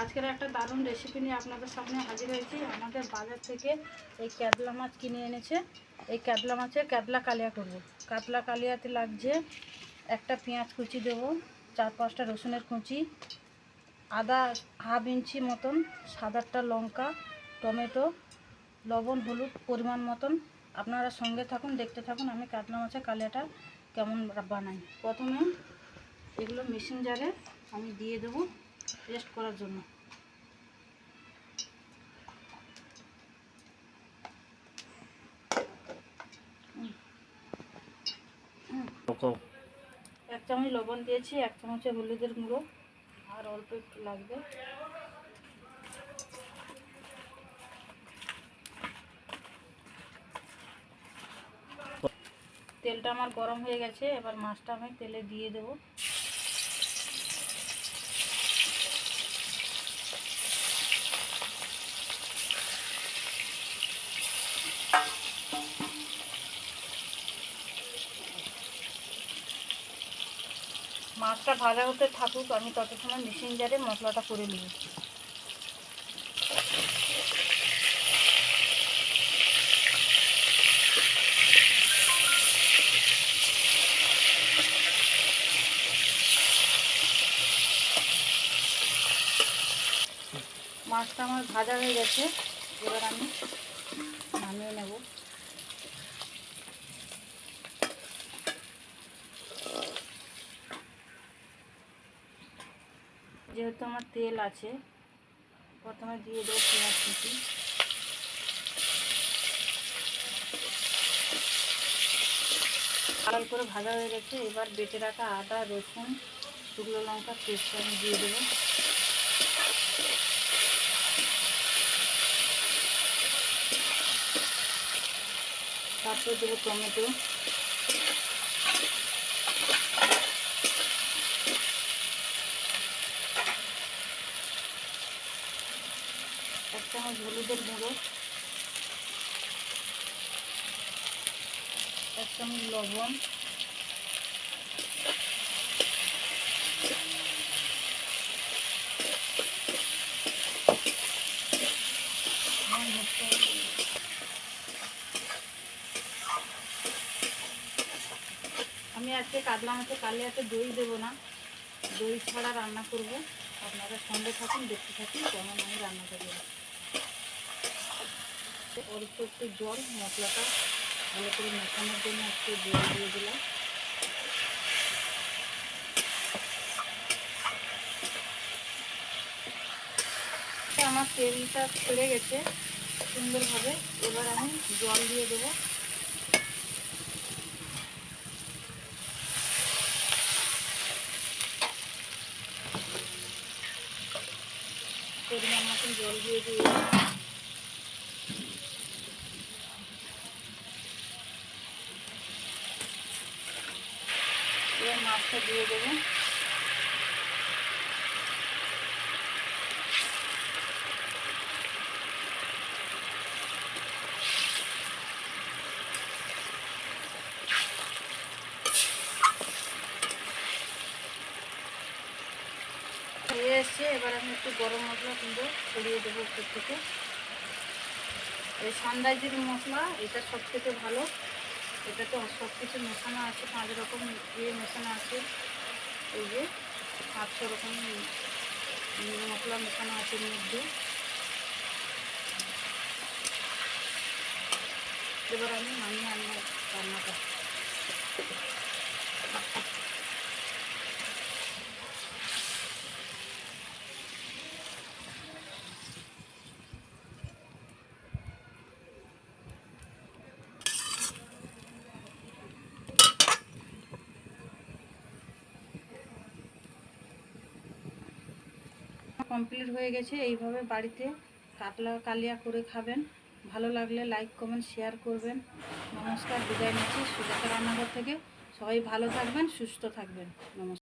আজকের একটা দারুণ রেসিপি নিয়ে আপনাদের সামনে হাজির হয়েছি। আমাদের বাজার থেকে এই ক্যাতলা মাছ কিনে এনেছে। এই ক্যাতলা মাছের ক্যাতলা কালিয়া করব। কাতলা কালিয়াতে লাগছে একটা পেঁয়াজ কুচি দেবো, 4-5টা রসুনের কুচি, আদা হাফ ইঞ্চি মতন, 7-8টা লঙ্কা, টমেটো, লবণ হলুদ পরিমাণ মতন। আপনারা সঙ্গে থাকুন, দেখতে থাকুন আমি কাতলা মাছের কালিয়াটা কেমন বানাই। প্রথমে এগুলো মিক্সিং জারে আমি দিয়ে দেবো পেস্ট করার জন্য। এক চামচ লবণ দিয়েছি, 1 চামচের হলুদের গুঁড়ো, আর অল্প একটু লাগবে। তেলটা আমার গরম হয়ে গেছে, এবার মাছটা আমি তেলে দিয়ে দেব। মাছটা ভাজা হতে থাকুক, আমি ততক্ষণ মিক্সিং জারে মশলাটা করে নেব। মাছটা আমার ভাজা হয়ে গেছে, এবার আমি নামিয়ে নেব। যেহেতু আমার তেল আছে, প্রথমে দিয়ে দেবো পেঁয়াজ কুচি, লাল করে ভাজা হয়ে গেছে। এবার বেটে রাখা আদা রসুন শুকনো লঙ্কা পেস্ট আমি দিয়ে দেবো। তারপর দেবো টমেটো, এক চামচ হলুদের গুঁড়ো, 1 চামচ লবণ, আমি আজকে কাতলা মাছের কালিয়াতে দই দেবো না, দই ছাড়া রান্না করব। আপনারা সঙ্গে থাকুন, দেখতে থাকুন কেমন আমি রান্না করব। অল্প একটু জল, মশলাটা ভালো করে মেশানোর জন্য একটু জল দিয়ে দিলাম। আমার তেলটা ছেড়ে গেছে সুন্দরভাবে, এবার আমি জল দিয়ে দেবো। পরিমাণ মতন জল দিয়ে দিয়ে এবার মাছটা দিয়ে দেবো। হয়ে এসছে, এবার আমি একটু গরম মশলা কিন্তু ছড়িয়ে দেবো উপর থেকে। এই সানরাইজের মশলা, এটা সব থেকে ভালো। এটা তো সব কিছু মেশানো আছে, 5 রকম মেশানো আছে। এই যে 500 রকম মশলা মেশানো আছে এর মধ্যে। এবার আমি নামিয়ে আনবো রান্নাটা। কমপ্লিট হয়ে গেছে। এইভাবে বাড়িতে কাতলা কালিয়া করে খাবেন। ভালো লাগলে লাইক কমেন্ট শেয়ার করবেন। নমস্কার, বিদায় নিচ্ছি সুজাতা রান্নাঘর থেকে। সবাই ভালো থাকবেন, সুস্থ থাকবেন। নমস্কার।